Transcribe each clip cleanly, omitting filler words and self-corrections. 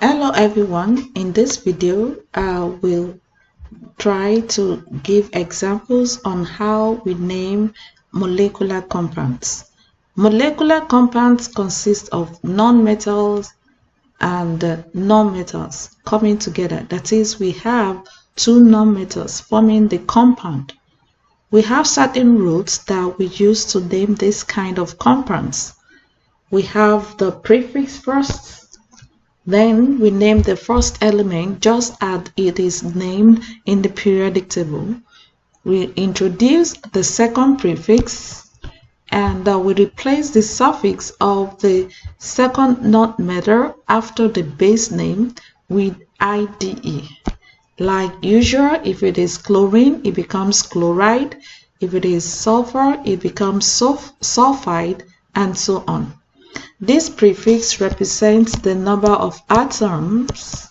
Hello everyone, in this video I will try to give examples on how we name molecular compounds. Molecular compounds consist of non-metals and non-metals coming together. That is, we have two non-metals forming the compound. We have certain rules that we use to name this kind of compounds. We have the prefix first. Then we name the first element just as it is named in the periodic table. We introduce the second prefix and we replace the suffix of the second non-metal after the base name with IDE. Like usual, if it is chlorine, it becomes chloride. If it is sulfur, it becomes sulfide, and so on. This prefix represents the number of atoms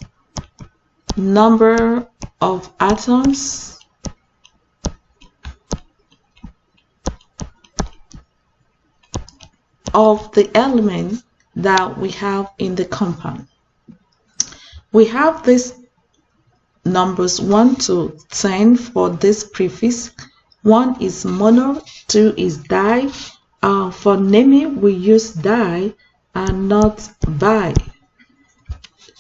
of the element that we have in the compound. We have these numbers 1 to 10 for this prefix. 1 is mono, 2 is di. For naming, we use di and not bi.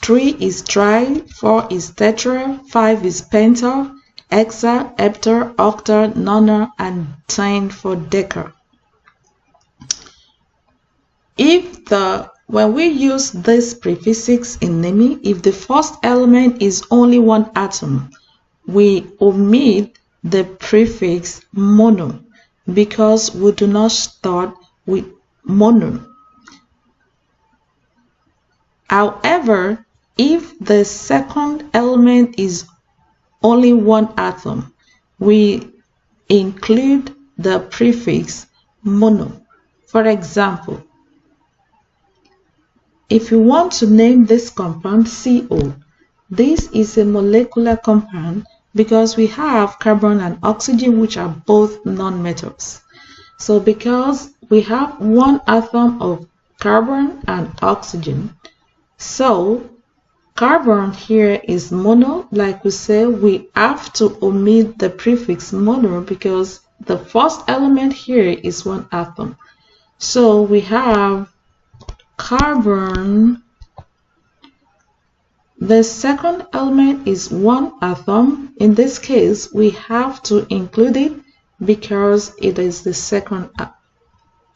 3 is tri, 4 is tetra, 5 is penta, hexa, hepta, octa, nona, and 10 for deca. When we use these prefixes in naming, if the first element is only one atom, we omit the prefix mono because we do not start with mono. However, if the second element is only one atom, we include the prefix mono. For example, if you want to name this compound CO, this is a molecular compound because we have carbon and oxygen, which are both non-metals. So because we have one atom of carbon and oxygen, so carbon here is mono. Like we say, we have to omit the prefix mono because the first element here is one atom. So we have carbon. The second element is one atom. In this case, we have to include it because it is the second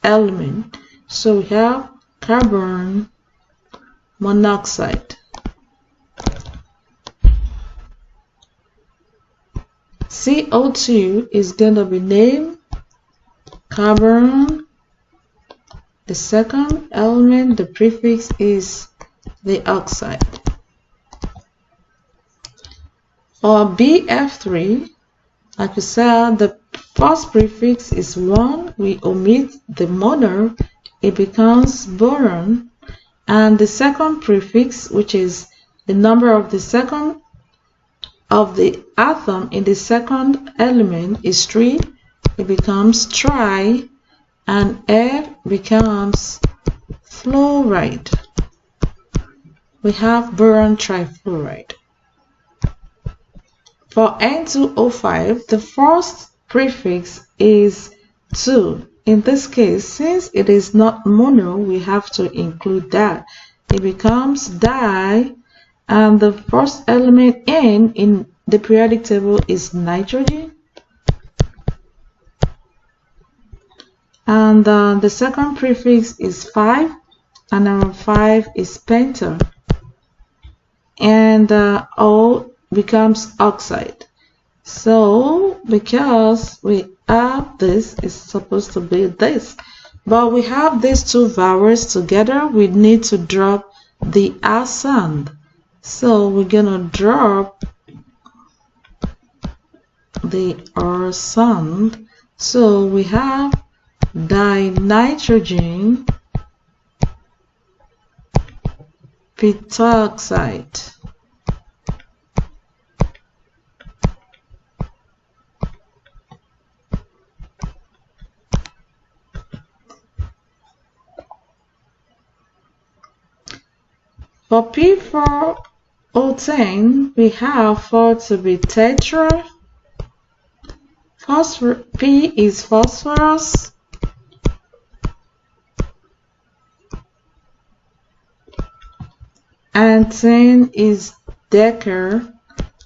element. So we have carbon monoxide. CO2 is going to be named carbon. The second element, the prefix is the oxide. For BF3, like we said, the first prefix is 1. We omit the mono, it becomes boron. And the second prefix, which is the number of the second of the atom in the second element, is 3. It becomes tri, and air becomes fluoride. We have boron trifluoride. For N2O5, the first prefix is 2. In this case, since it is not mono, we have to include that. It becomes di, and the first element N in the periodic table is nitrogen. And the second prefix is 5, and our 5 is penta. And O becomes oxide. So because we have this, it's supposed to be this. But we have these two vowels together, we need to drop the R sound. So we're gonna drop the R sound. So we have dinitrogen pentoxide. For P4O10, we have 4 to be tetra. P is phosphorus. And 10 is deca.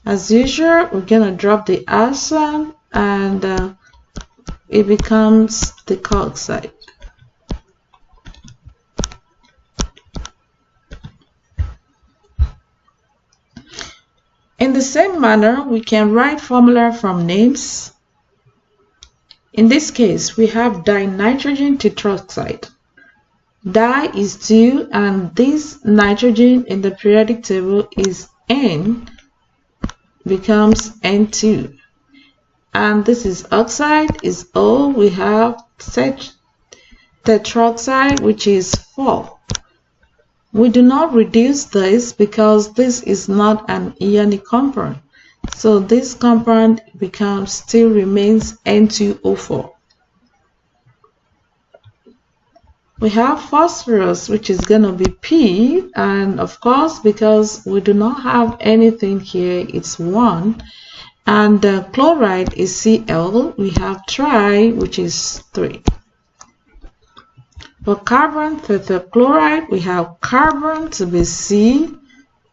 As usual, we're going to drop the arson and it becomes the decoxide. In the same manner, we can write formula from names. In this case, we have dinitrogen tetroxide. Di is 2 and this nitrogen in the periodic table is N, becomes N2. And this is oxide is O. We have tetroxide, which is 4. We do not reduce this because this is not an ionic compound. So this compound still remains N2O4. We have phosphorus, which is going to be P, and of course, because we do not have anything here, it's 1. And chloride is Cl. We have tri, which is 3. For carbon tetrachloride, we have carbon to be C,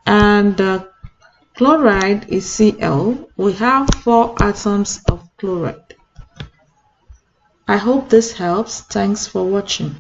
and chloride is Cl. We have 4 atoms of chloride. I hope this helps. Thanks for watching.